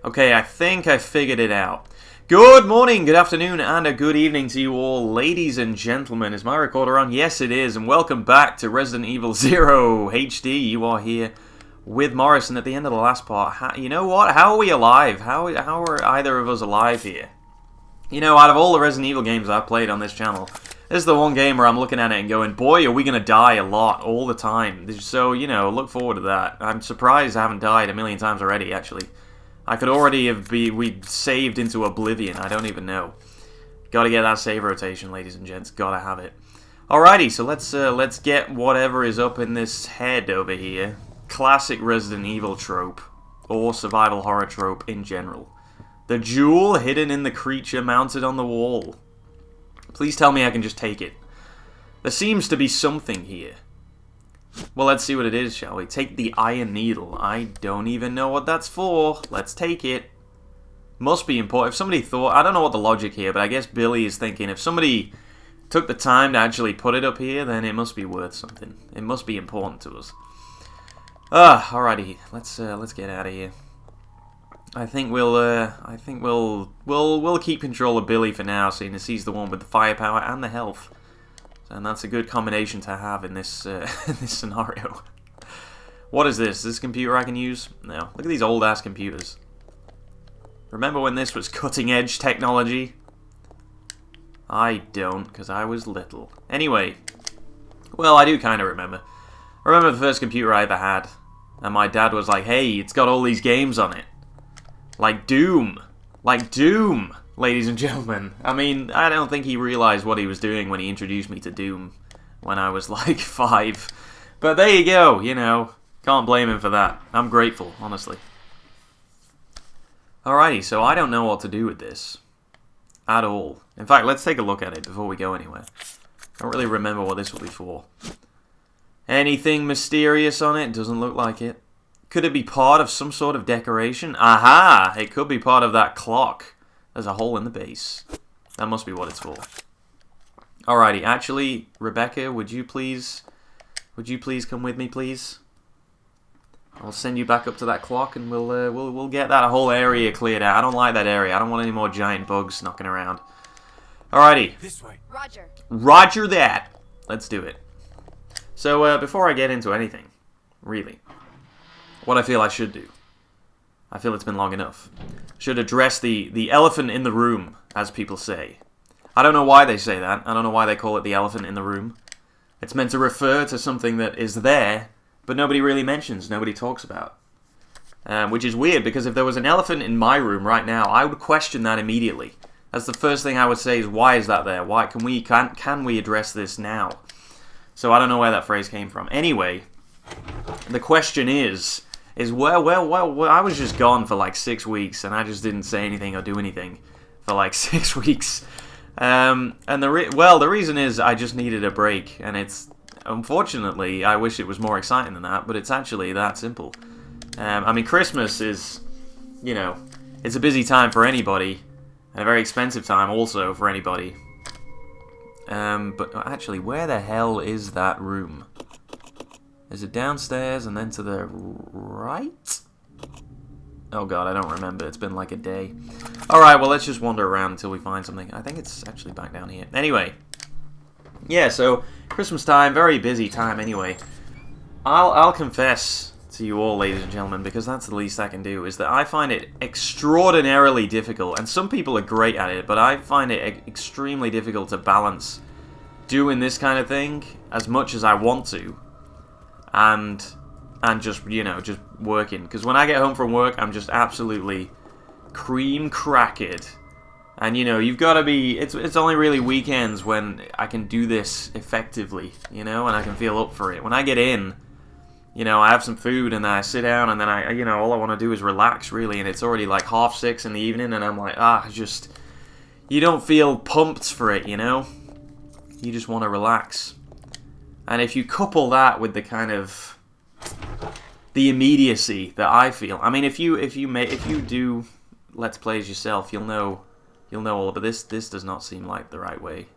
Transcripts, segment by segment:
Okay, I think I figured it out. Good morning, good afternoon, and a good evening to you all, ladies and gentlemen. Is my recorder on? Yes, it is, and welcome back to Resident Evil 0 HD. You are here with Morris, and at the end of the last part, you know what? How are we alive? How are either of us alive here? You know, out of all the Resident Evil games I've played on this channel, this is the one game where I'm looking at it and going, boy, are we going to die a lot, all the time. So, you know, look forward to that. I'm surprised I haven't died a million times already, actually. I could already have we saved into oblivion, I don't even know. Gotta get that save rotation, ladies and gents, gotta have it. Alrighty, so let's get whatever is up in this head over here. Classic Resident Evil trope, or survival horror trope in general. The jewel hidden in the creature mounted on the wall. Please tell me I can just take it. There seems to be something here. Well, let's see what it is, shall we? Take the iron needle. I don't even know what that's for. Let's take it. Must be important. If somebody thought... I don't know what the logic here, but I guess Billy is thinking if somebody took the time to actually put it up here, then it must be worth something. It must be important to us. Alrighty. Let's get out of here. I think we'll keep control of Billy for now, seeing as he's the one with the firepower and the health. And that's a good combination to have in this in this scenario. What is this? Is this computer I can use? No. Look at these old-ass computers. Remember when this was cutting-edge technology? I don't, because I was little. Anyway. Well, I do kind of remember. I remember the first computer I ever had. And my dad was like, hey, it's got all these games on it. Like Doom. Like Doom. Ladies and gentlemen, I mean, I don't think he realized what he was doing when he introduced me to Doom when I was like 5. But there you go, you know, can't blame him for that. I'm grateful, honestly. Alrighty, so I don't know what to do with this at all. In fact, let's take a look at it before we go anywhere. I don't really remember what this will be for. Anything mysterious on it? Doesn't look like it. Could it be part of some sort of decoration? Aha! It could be part of that clock. There's a hole in the base. That must be what it's for. Alrighty, actually, Rebecca, would you please come with me, please? I'll send you back up to that clock, and we'll get that whole area cleared out. I don't like that area. I don't want any more giant bugs knocking around. Alrighty. This way. Roger. Roger that. Let's do it. So before I get into anything, really, what I feel I should do. I feel it's been long enough. Should address the elephant in the room, as people say. I don't know why they say that. I don't know why they call it the elephant in the room. It's meant to refer to something that is there, but nobody really mentions, nobody talks about. Which is weird, because if there was an elephant in my room right now, I would question that immediately. That's the first thing I would say is, why is that there? Why can we address this now? So I don't know where that phrase came from. Anyway, the question is well, I was just gone for like 6 weeks, and I just didn't say anything or do anything for like 6 weeks. And the reason is I just needed a break, and it's, unfortunately, I wish it was more exciting than that, but it's actually that simple. I mean, Christmas is, you know, it's a busy time for anybody, and a very expensive time also for anybody. But actually, where the hell is that room? Is it downstairs and then to the right? Oh god, I don't remember. It's been like a day. Alright, well, let's just wander around until we find something. I think it's actually back down here. Anyway. Yeah, so, Christmas time, very busy time anyway. I'll confess to you all, ladies and gentlemen, because that's the least I can do, is that I find it extraordinarily difficult. And some people are great at it, but I find it extremely difficult to balance doing this kind of thing as much as I want to. And just, you know, just working. Because when I get home from work, I'm just absolutely cream cracked. And, you know, you've got to be... It's only really weekends when I can do this effectively, you know, and I can feel up for it. When I get in, you know, I have some food, and then I sit down, and then all I want to do is relax, really. And it's already like 6:30 in the evening, and I'm like, just... You don't feel pumped for it, you know? You just want to relax. And if you couple that with the kind of the immediacy that I feel, I mean, if you do Let's Plays yourself, you'll know all. But this does not seem like the right way,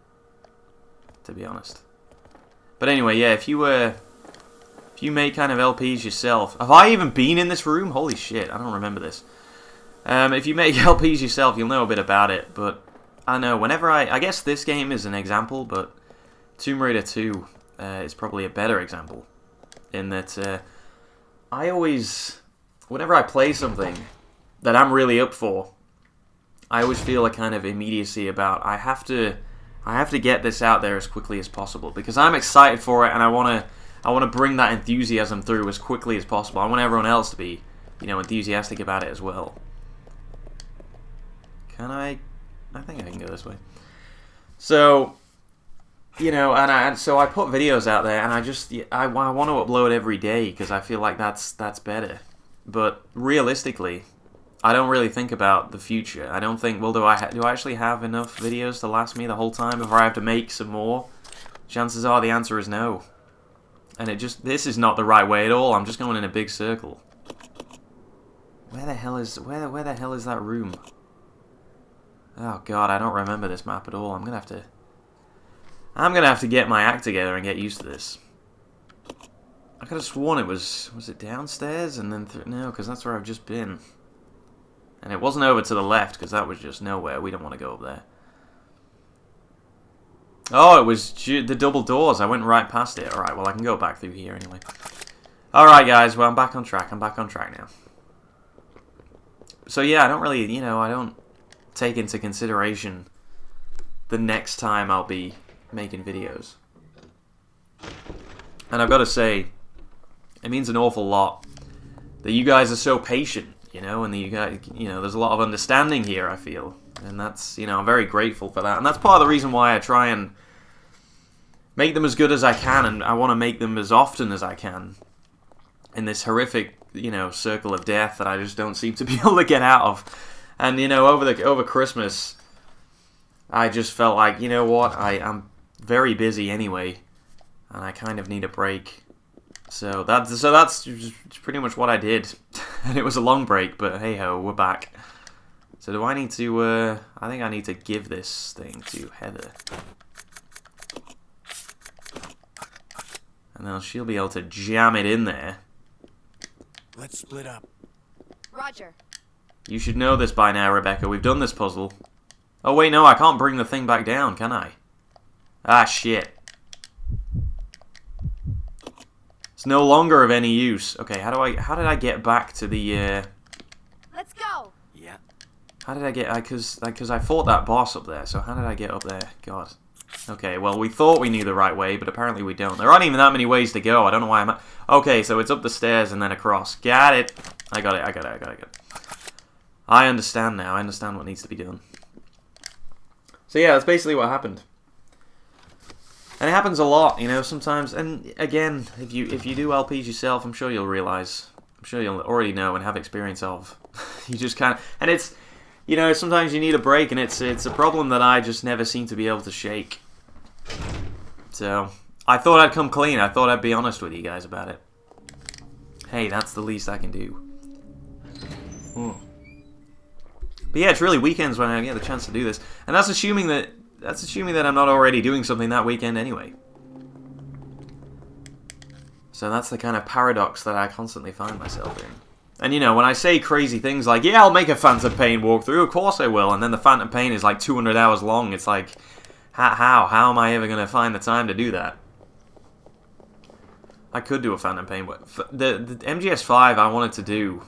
to be honest. But anyway, yeah, if you make kind of LPs yourself, have I even been in this room? Holy shit, I don't remember this. If you make LPs yourself, you'll know a bit about it, but I don't know, whenever I guess this game is an example, but Tomb Raider 2 is probably a better example, in that I always, whenever I play something that I'm really up for, I always feel a kind of immediacy about I have to get this out there as quickly as possible, because I'm excited for it and I want to bring that enthusiasm through as quickly as possible. I want everyone else to be, you know, enthusiastic about it as well. Can I think I can go this way. So, you know, so I put videos out there, and I want to upload every day because I feel like that's better. But realistically, I don't really think about the future. I don't think, well, do I actually have enough videos to last me the whole time before I have to make some more? Chances are the answer is no. And this is not the right way at all. I'm just going in a big circle. Where the hell is that room? Oh god, I don't remember this map at all. I'm gonna have to get my act together and get used to this. I could have sworn it was it downstairs and then no, because that's where I've just been. And it wasn't over to the left, because that was just nowhere. We don't want to go up there. Oh, it was the double doors. I went right past it. Alright, well, I can go back through here anyway. Alright, guys, well, I'm back on track. I'm back on track now. So, yeah, I don't really, you know, I don't take into consideration the next time I'll be making videos. And I've got to say, it means an awful lot that you guys are so patient. You know, and there's a lot of understanding here, I feel. And that's, you know, I'm very grateful for that. And that's part of the reason why I try and make them as good as I can, and I want to make them as often as I can in this horrific, you know, circle of death that I just don't seem to be able to get out of. And, you know, over Christmas, I just felt like, you know what, I'm very busy anyway, and I kind of need a break. So that's pretty much what I did. And it was a long break, but hey ho, we're back. So do I need to, I think I need to give this thing to Heather. And then she'll be able to jam it in there. Let's split up. Roger. You should know this by now, Rebecca. We've done this puzzle. Oh wait, no, I can't bring the thing back down, can I? Ah, shit. It's no longer of any use. Okay, how did I get back to the, Let's go. Yeah. How did I get, because I fought that boss up there, so how did I get up there? God. Okay, well, we thought we knew the right way, but apparently we don't. There aren't even that many ways to go. I don't know why I'm at... Okay, so it's up the stairs and then across. Got it. I got it. I understand now. I understand what needs to be done. So yeah, that's basically what happened. And it happens a lot, you know, sometimes. And again, if you do LPs yourself, I'm sure you'll realize. I'm sure you'll already know and have experience of. You just kind of... And it's... You know, sometimes you need a break, and it's a problem that I just never seem to be able to shake. So, I thought I'd come clean. I thought I'd be honest with you guys about it. Hey, that's the least I can do. But yeah, it's really weekends when I get the chance to do this. And that's assuming that I'm not already doing something that weekend anyway. So that's the kind of paradox that I constantly find myself in. And, you know, when I say crazy things like, yeah, I'll make a Phantom Pain walkthrough, of course I will, and then the Phantom Pain is like 200 hours long, it's like, how am I ever going to find the time to do that? I could do a Phantom Pain, but the MGS5 I wanted to do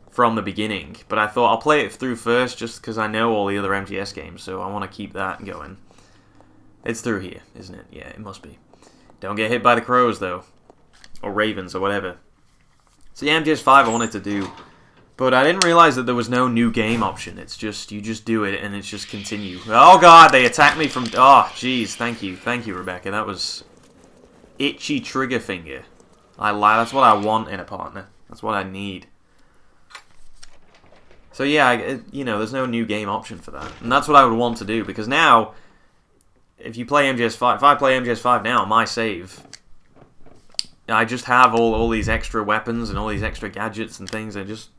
from the beginning, but I thought I'll play it through first just because I know all the other MGS games, so I want to keep that going. It's through here, isn't it? Yeah, it must be. Don't get hit by the crows, though. Or ravens, or whatever. So yeah, MGS5 I wanted to do, but I didn't realize that there was no new game option. It's just, you just do it and it's just continue. Oh god, they attacked me from, oh jeez, thank you Rebecca, that was itchy trigger finger. That's what I want in a partner. That's what I need. So yeah, you know, there's no new game option for that. And that's what I would want to do, because now, if you play MGS5, if I play MGS5 now, my save, I just have all these extra weapons and all these extra gadgets and things. It just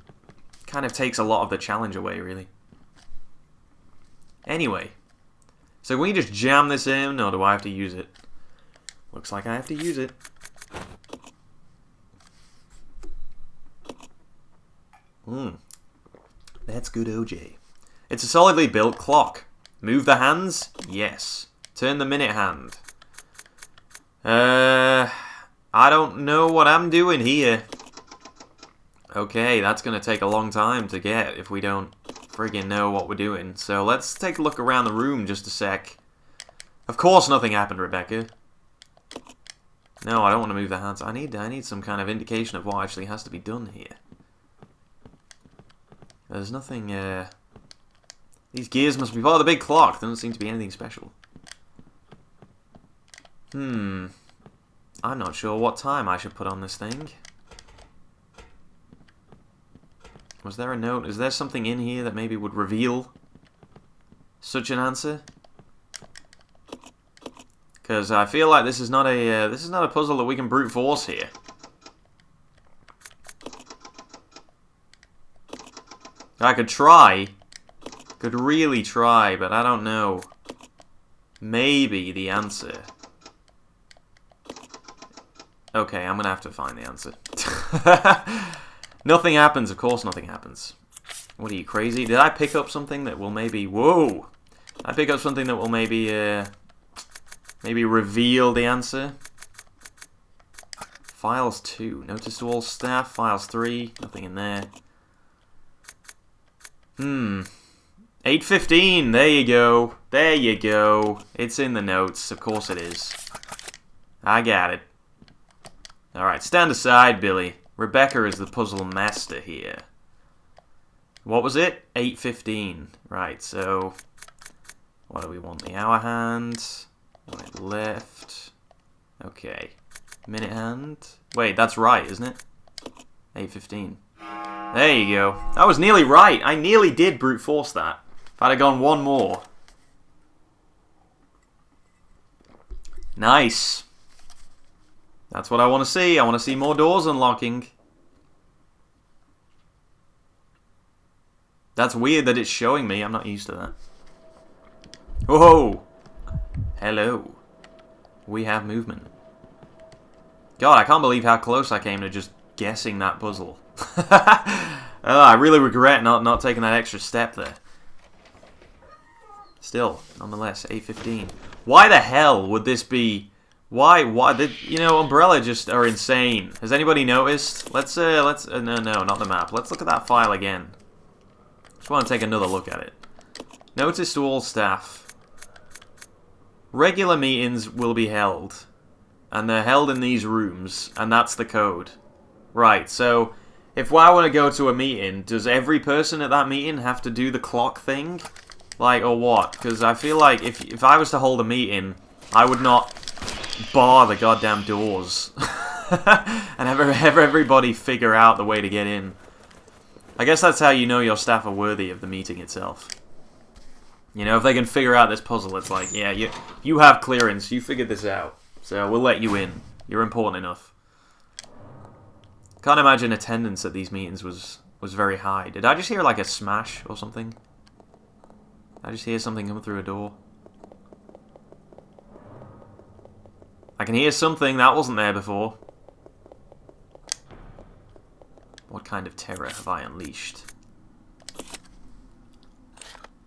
kind of takes a lot of the challenge away, really. Anyway, so can we just jam this in, or do I have to use it? Looks like I have to use it. That's good, OJ. It's a solidly built clock. Move the hands? Yes. Turn the minute hand. I don't know what I'm doing here. Okay, that's going to take a long time to get if we don't friggin' know what we're doing. So let's take a look around the room just a sec. Of course nothing happened, Rebecca. No, I don't want to move the hands. I need some kind of indication of what actually has to be done here. There's nothing, These gears must be part of the big clock. There doesn't seem to be anything special. I'm not sure what time I should put on this thing. Was there a note? Is there something in here that maybe would reveal such an answer? Because I feel like this is not a puzzle that we can brute force here. I could try. Could really try, but I don't know. Maybe the answer. Okay, I'm gonna have to find the answer. Nothing happens, of course nothing happens. What are you, crazy? Did I pick up something that will maybe... Whoa! I pick up something that will maybe, maybe reveal the answer? Files 2. Notice to all staff. Files 3. Nothing in there. 8:15. There you go. There you go. It's in the notes. Of course it is. I got it. Alright, stand aside, Billy. Rebecca is the puzzle master here. What was it? 8:15. Right, so... What do we want? The hour hand. Right, left. Okay. Minute hand. Wait, that's right, isn't it? 8:15. There you go. That was nearly right. I nearly did brute force that. If I'd have gone one more. Nice. That's what I want to see. I want to see more doors unlocking. That's weird that it's showing me. I'm not used to that. Whoa! Hello. We have movement. God, I can't believe how close I came to just guessing that puzzle. I really regret not taking that extra step there. Still, nonetheless, 8:15. Why the hell would this be... Why did... You know, Umbrella just are insane. Has anybody noticed? Let's no, not the map. Let's look at that file again. Just want to take another look at it. Notice to all staff. Regular meetings will be held. And they're held in these rooms. And that's the code. Right, so... If I want to go to a meeting, does every person at that meeting have to do the clock thing? Like, or what? Because I feel like if I was to hold a meeting, I would not bar the goddamn doors. And have everybody figure out the way to get in. I guess that's how you know your staff are worthy of the meeting itself. You know, if they can figure out this puzzle, it's like, yeah, you have clearance, you figured this out. So we'll let you in. You're important enough. Can't imagine attendance at these meetings was very high. Did I just hear like a smash or something? Did I just hear something come through a door? I can hear something that wasn't there before. What kind of terror have I unleashed?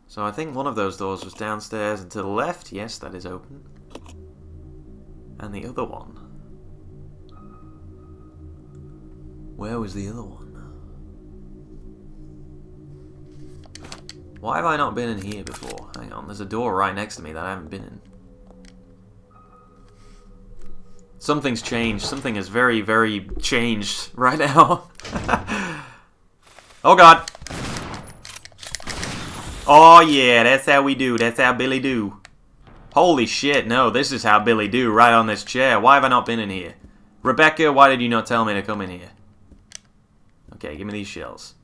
So I think one of those doors was downstairs and to the left. Yes, that is open. And the other one. Where was the other one? Why have I not been in here before? Hang on, there's a door right next to me that I haven't been in. Something's changed. Something is very, very changed right now. Oh god! Oh yeah, that's how we do. That's how Billy do. Holy shit, no, this is how Billy do, right on this chair. Why have I not been in here? Rebecca, why did you not tell me to come in here? Okay, give me these shells.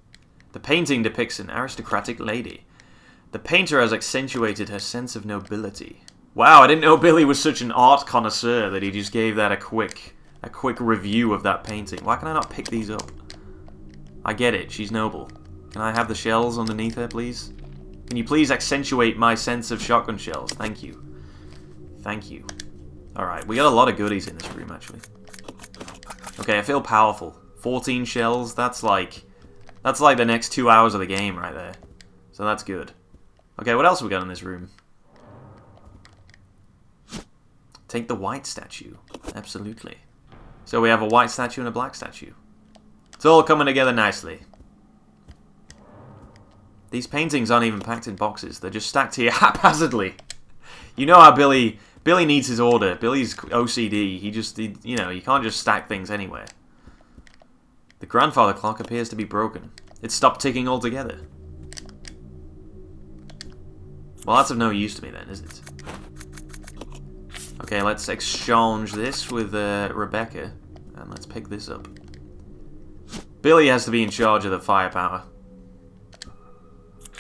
The painting depicts an aristocratic lady. The painter has accentuated her sense of nobility. Wow, I didn't know Billy was such an art connoisseur that he just gave that a quick review of that painting. Why can I not pick these up? I get it, she's noble. Can I have the shells underneath her, please? Can you please accentuate my sense of shotgun shells? Thank you. Thank you. Alright, we got a lot of goodies in this room, actually. Okay, I feel powerful. 14 shells, that's like... That's like the next 2 hours of the game right there. So that's good. Okay, what else have we got in this room? Take the white statue. Absolutely. So we have a white statue and a black statue. It's all coming together nicely. These paintings aren't even packed in boxes. They're just stacked here haphazardly. You know how Billy needs his order. Billy's OCD. You know, you can't just stack things anywhere. The grandfather clock appears to be broken. It stopped ticking altogether. Well, that's of no use to me then, is it? Okay, let's exchange this with Rebecca. And let's pick this up. Billy has to be in charge of the firepower.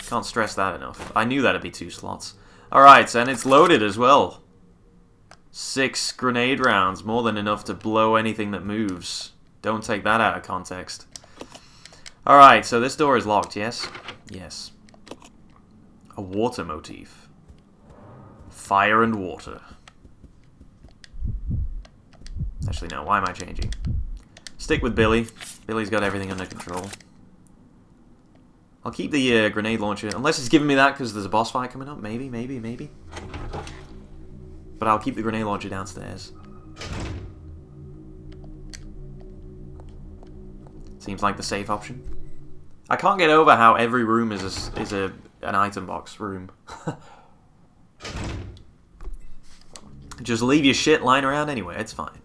Can't stress that enough. I knew that'd be 2 slots. Alright, and it's loaded as well. 6 grenade rounds, more than enough to blow anything that moves. Don't take that out of context. Alright, so this door is locked, yes? Yes. A water motif. Fire and water. Actually, no, why am I changing? Stick with Billy. Billy's got everything under control. I'll keep the grenade launcher, unless it's giving me that because there's a boss fight coming up. Maybe. But I'll keep the grenade launcher downstairs. Seems like the safe option. I can't get over how every room is an item box room. Just leave your shit lying around anyway, it's fine.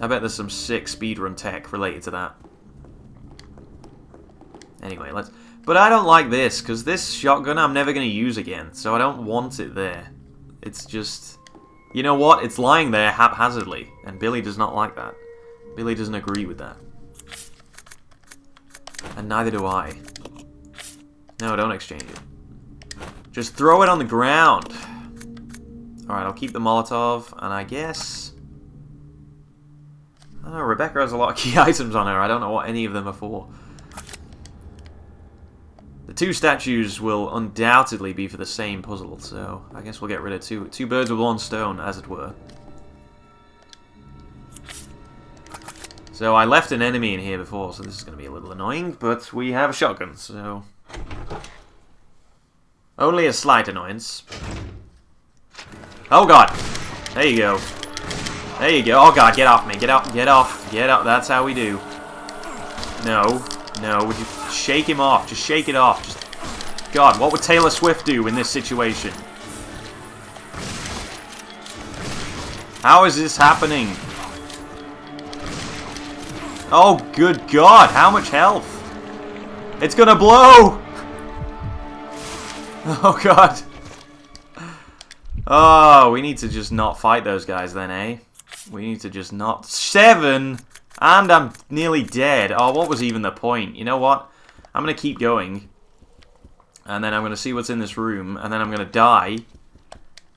I bet there's some sick speedrun tech related to that. Anyway, let's... But I don't like this, because this shotgun I'm never going to use again, so I don't want it there. It's just... You know what? It's lying there haphazardly, and Billy does not like that. Billy doesn't agree with that. And neither do I. No, don't exchange it. Just throw it on the ground. Alright, I'll keep the Molotov, and I guess... I don't know, Rebecca has a lot of key items on her. I don't know what any of them are for. The 2 statues will undoubtedly be for the same puzzle, so I guess we'll get rid of two birds with 1 stone, as it were. So I left an enemy in here before, so this is going to be a little annoying, but we have a shotgun, so... Only a slight annoyance. Oh god! There you go. There you go. Oh god, get off me. Get off, get off, get off. That's how we do. No. No, would you shake him off? Just shake it off. Just... God, what would Taylor Swift do in this situation? How is this happening? Oh, good God, how much health? It's gonna blow! Oh, God. Oh, we need to just not fight those guys then, eh? We need to just not... 7! And I'm nearly dead. Oh, what was even the point? You know what? I'm gonna keep going. And then I'm gonna see what's in this room. And then I'm gonna die.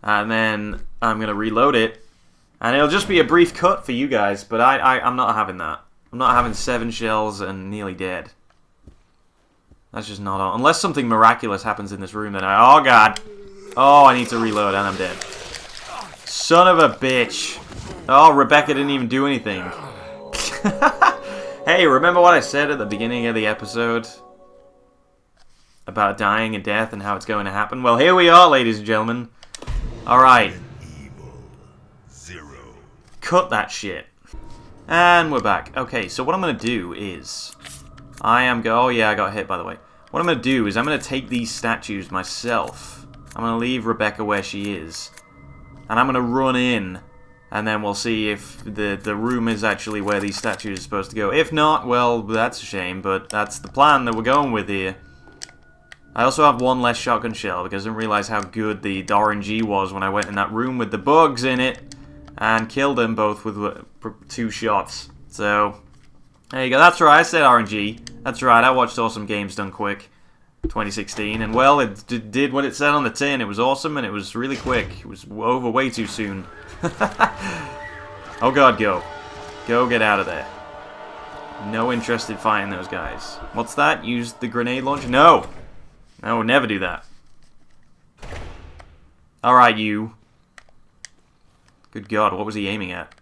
And then I'm gonna reload it. And it'll just be a brief cut for you guys. But I'm not having that. I'm not having 7 shells and nearly dead. That's just not on. Unless something miraculous happens in this room, then oh god. Oh, I need to reload and I'm dead. Son of a bitch. Oh, Rebecca didn't even do anything. Hey, remember what I said at the beginning of the episode? About dying and death and how it's going to happen? Well, here we are, ladies and gentlemen. Alright. Cut that shit. And we're back. Okay, so what I'm going to do is... Oh yeah, I got hit, by the way. What I'm going to do is I'm going to take these statues myself. I'm going to leave Rebecca where she is. And I'm going to run in. And then we'll see if the room is actually where these statues are supposed to go. If not, well, that's a shame, but that's the plan that we're going with here. I also have 1 less shotgun shell because I didn't realize how good the RNG was when I went in that room with the bugs in it. And killed them both with 2 shots. So, there you go. That's right, I said RNG. That's right, I watched Awesome Games Done Quick 2016. And, well, it did what it said on the tin. It was awesome and it was really quick. It was over way too soon. Oh god, go. Go get out of there. No interest in fighting those guys. What's that? Use the grenade launcher? No! No, never do that. Alright, you. Good god, what was he aiming at?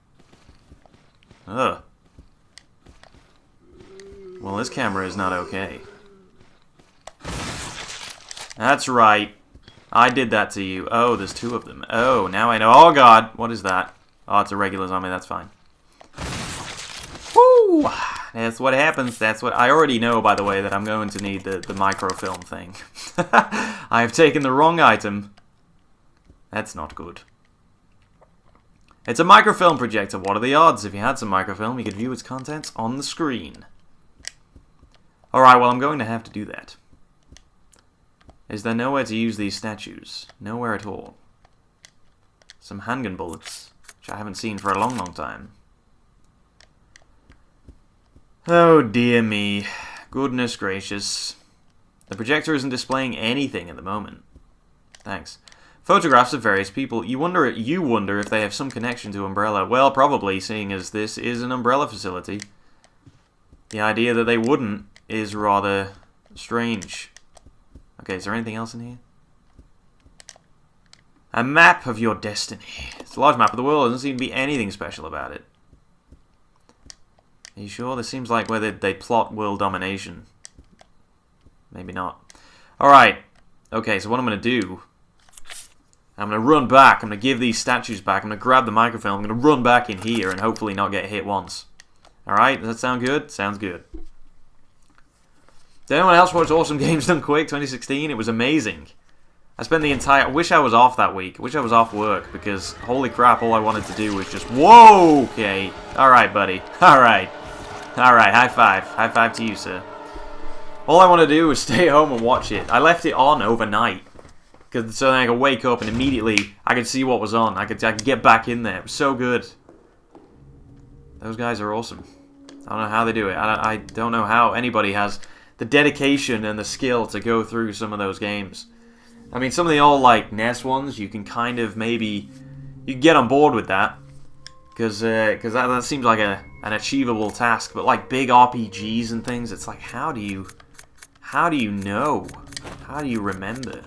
Ugh. Well, this camera is not okay. That's right. I did that to you. Oh, there's two of them. Oh, now I know. Oh, God. What is that? Oh, it's a regular zombie. That's fine. Woo! That's what happens. That's what... I already know, by the way, that I'm going to need the microfilm thing. I have taken the wrong item. That's not good. It's a microfilm projector. What are the odds? If you had some microfilm, you could view its contents on the screen. Alright, well, I'm going to have to do that. Is there nowhere to use these statues? Nowhere at all. Some handgun bullets, which I haven't seen for a long, long time. Oh dear me. Goodness gracious. The projector isn't displaying anything at the moment. Thanks. Photographs of various people. You wonder if they have some connection to Umbrella. Well, probably, seeing as this is an Umbrella facility. The idea that they wouldn't is rather strange. Okay, is there anything else in here? A map of your destiny. It's a large map of the world. There doesn't seem to be anything special about it. Are you sure? This seems like where they plot world domination. Maybe not. Alright. Okay, so what I'm going to do... I'm going to run back. I'm going to give these statues back. I'm going to grab the microphone. I'm going to run back in here and hopefully not get hit once. Alright, does that sound good? Sounds good. Did anyone else watch Awesome Games Done Quick 2016? It was amazing. I spent the entire... I wish I was off that week. I wish I was off work because, holy crap, all I wanted to do was just... Whoa! Okay. Alright, buddy. Alright. Alright, high five. High five to you, sir. All I want to do is stay home and watch it. I left it on overnight. So then I could wake up and immediately I could see what was on. I could get back in there. It was so good. Those guys are awesome. I don't know how they do it. I don't know how anybody has the dedication and the skill to go through some of those games. I mean, some of the old, like, NES ones, you can kind of maybe... You can get on board with that. Because that seems like an achievable task. But, like, big RPGs and things, it's like, how do you know? How do you remember?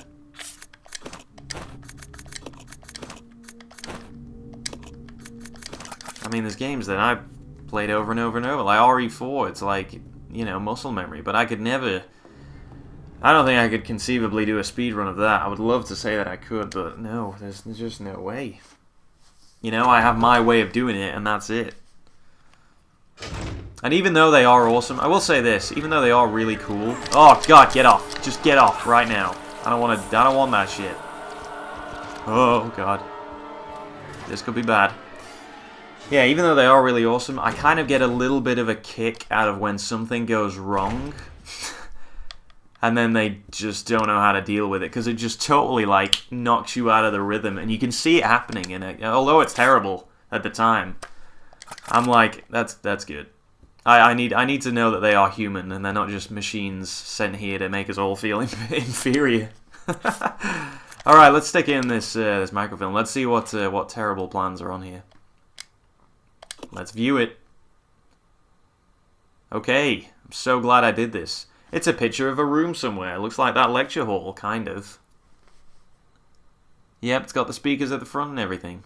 I mean, there's games that I've played over and over and over. Like RE4, it's like, you know, muscle memory. But I could never... I don't think I could conceivably do a speedrun of that. I would love to say that I could, but no, there's just no way. You know, I have my way of doing it, and that's it. And even though they are awesome, I will say this, even though they are really cool... Oh, God, get off. Just get off right now. I don't want that shit. Oh, God. This could be bad. Yeah, even though they are really awesome, I kind of get a little bit of a kick out of when something goes wrong. And then they just don't know how to deal with it, because it just totally, like, knocks you out of the rhythm. And you can see it happening, and although it's terrible at the time, I'm like, that's good. I need to know that they are human, and they're not just machines sent here to make us all feel inferior. Alright, let's stick in this microfilm. Let's see what terrible plans are on here. Let's view it. Okay, I'm so glad I did this. It's a picture of a room somewhere. It looks like that lecture hall, kind of. Yep, it's got the speakers at the front and everything.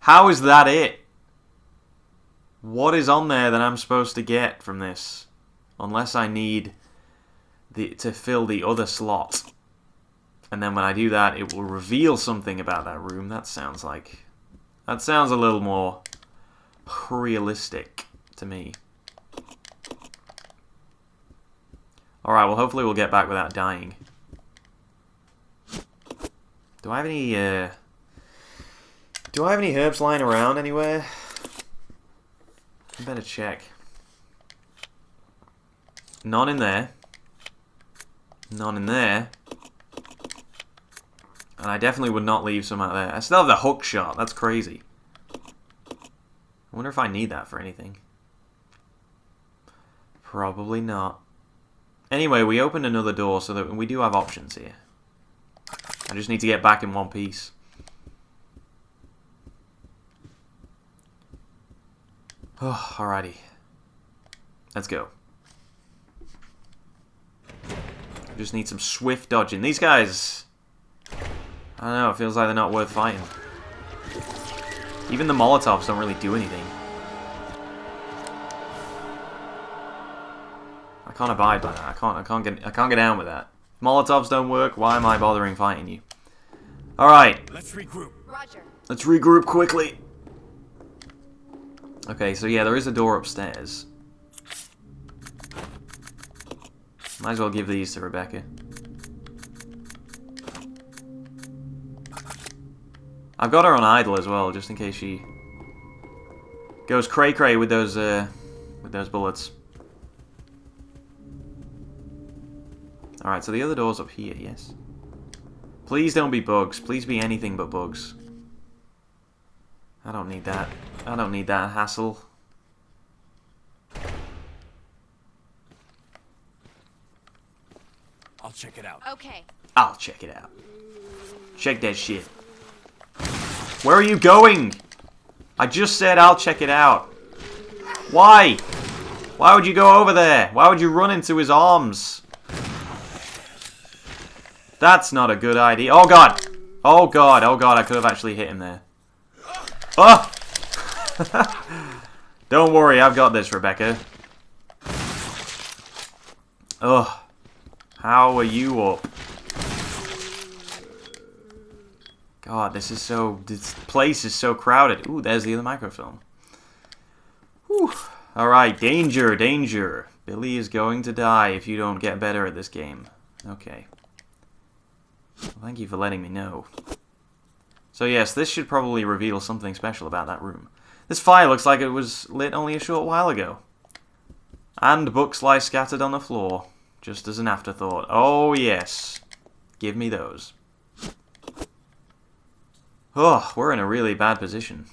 How is that it? What is on there that I'm supposed to get from this? Unless I need to fill the other slot. And then when I do that, it will reveal something about that room. That sounds a little more realistic to me. Alright, well hopefully we'll get back without dying. Do I have any herbs lying around anywhere? I better check. None in there. None in there. And I definitely would not leave some out there. I still have the hook shot. That's crazy. I wonder if I need that for anything. Probably not. Anyway, we opened another door so that we do have options here. I just need to get back in one piece. Oh, alrighty. Let's go. Just need some swift dodging. These guys... I don't know, it feels like they're not worth fighting. Even the Molotovs don't really do anything. I can't abide by that. I can't get down with that. Molotovs don't work. Why am I bothering fighting you? All right. Let's regroup. Roger. Let's regroup quickly. Okay, so yeah, there is a door upstairs. Might as well give these to Rebecca. I've got her on idle as well, just in case she goes cray-cray with those bullets. Alright, so the other door's up here, yes? Please don't be bugs. Please be anything but bugs. I don't need that. I don't need that hassle. I'll check it out. Okay. I'll check it out. Check that shit. Where are you going? I just said I'll check it out. Why? Why would you go over there? Why would you run into his arms? That's not a good idea. Oh god! Oh god, oh god, I could have actually hit him there. Oh! Don't worry, I've got this, Rebecca. Ugh. How are you up? God, this place is so crowded. Ooh, there's the other microfilm. Whew. Alright, danger, danger. Billy is going to die if you don't get better at this game. Okay. Well, thank you for letting me know. So yes, this should probably reveal something special about that room. This fire looks like it was lit only a short while ago. And books lie scattered on the floor, just as an afterthought. Oh yes. Give me those. Oh, we're in a really bad position.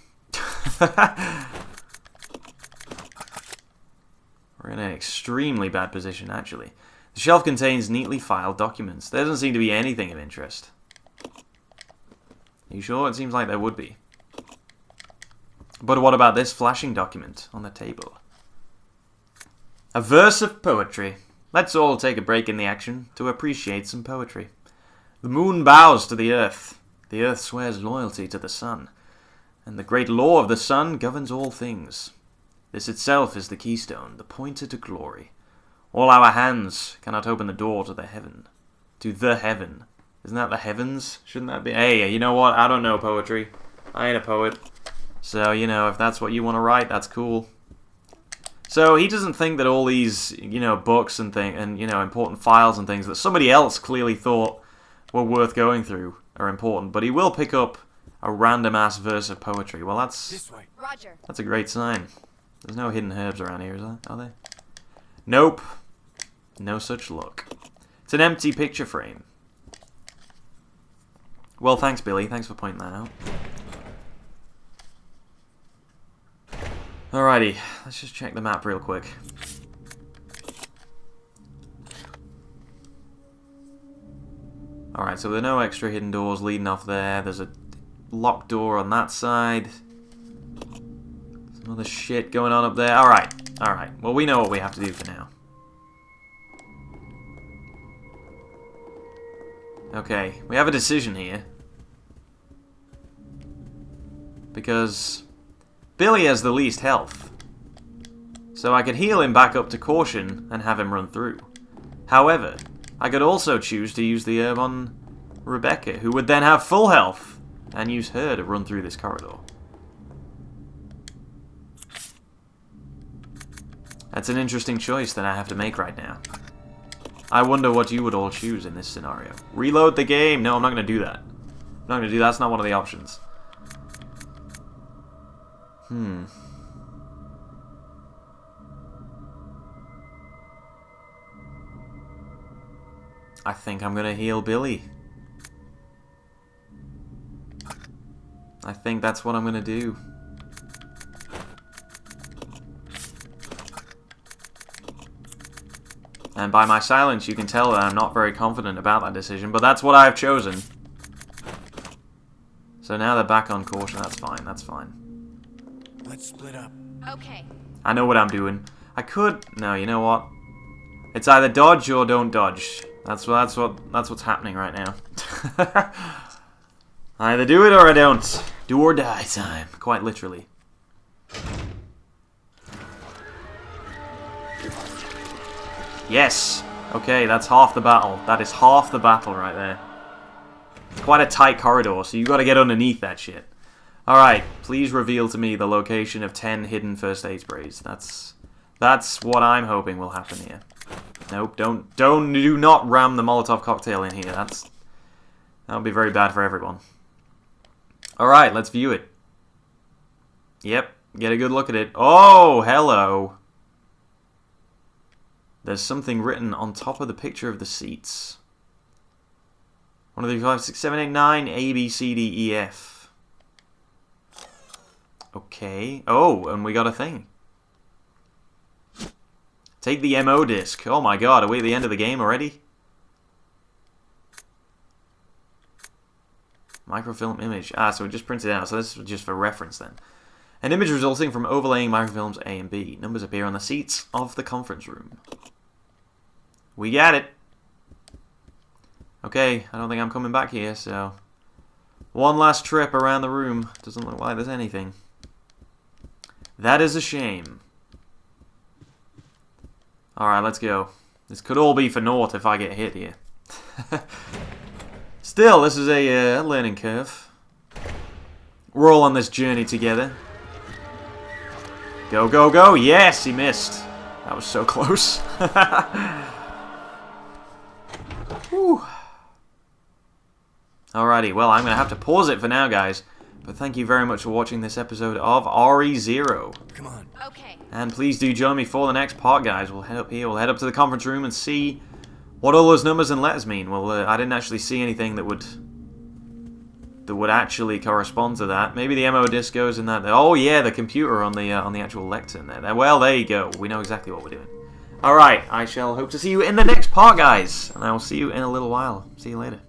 We're in an extremely bad position, actually. The shelf contains neatly filed documents. There doesn't seem to be anything of interest. Are you sure? It seems like there would be. But what about this flashing document on the table? A verse of poetry. Let's all take a break in the action to appreciate some poetry. The moon bows to the earth. The earth swears loyalty to the sun. And the great law of the sun governs all things. This itself is the keystone, the pointer to glory. All our hands cannot open the door to the heaven. To the heaven. Isn't that the heavens? Shouldn't that be? Hey, you know what? I don't know poetry. I ain't a poet. So, you know, if that's what you want to write, that's cool. So he doesn't think that all these, you know, books and important files and things that somebody else clearly thought were worth going through are important. But he will pick up a random-ass verse of poetry. Well, This way. Roger. that's a great sign. There's no hidden herbs around here, is there? Are there? Nope. No such luck. It's an empty picture frame. Well, thanks, Billy. Thanks for pointing that out. Alrighty, let's just check the map real quick. Alright, so there are no extra hidden doors leading off there. There's a locked door on that side. Some other shit going on up there. Alright, alright. Well, we know what we have to do for now. Okay, we have a decision here. Because Billy has the least health. So I could heal him back up to caution and have him run through. However, I could also choose to use the herb on Rebecca, who would then have full health, and use her to run through this corridor. That's an interesting choice that I have to make right now. I wonder what you would all choose in this scenario. Reload the game! No, I'm not going to do that. I'm not going to do that. That's not one of the options. I think I'm going to heal Billy. I think that's what I'm going to do. And by my silence, you can tell that I'm not very confident about that decision, but that's what I've chosen. So now they're back on caution. That's fine. That's fine. Let's split up. Okay. I know what I'm doing. I could... No, you know what? It's either dodge or don't dodge. That's what's happening right now. I either do it or I don't. Do or die time. Quite literally. Yes! Okay, that's half the battle. That is half the battle right there. It's quite a tight corridor, so you got to get underneath that shit. Alright, please reveal to me the location of 10 hidden first aid sprays. That's what I'm hoping will happen here. Nope, do not ram the Molotov cocktail in here. That would be very bad for everyone. Alright, let's view it. Yep, get a good look at it. Oh, hello. There's something written on top of the picture of the seats. 1, 2, 3, 4, 5, 6, 7, 8, 9, A, B, C, D, E, F. Okay. Oh, and we got a thing. Take the MO disc. Oh my god, are we at the end of the game already? Microfilm image. Ah, so we just printed it out, so this is just for reference then. An image resulting from overlaying microfilms A and B. Numbers appear on the seats of the conference room. We got it. Okay, I don't think I'm coming back here, so... One last trip around the room. Doesn't look like there's anything. That is a shame. Alright, let's go. This could all be for naught if I get hit here. Still, this is a learning curve. We're all on this journey together. Go, go, go! Yes, he missed. That was so close. Whew. Alrighty, well, I'm going to have to pause it for now, guys. But thank you very much for watching this episode of RE0. Come on. Okay. And please do join me for the next part, guys. We'll head up here, we'll head up to the conference room and see what all those numbers and letters mean. Well, I didn't actually see anything that would actually correspond to that. Maybe the MO disc goes in that. Oh yeah, the computer on the actual lectern there. Well, there you go. We know exactly what we're doing. Alright, I shall hope to see you in the next part, guys. And I will see you in a little while. See you later.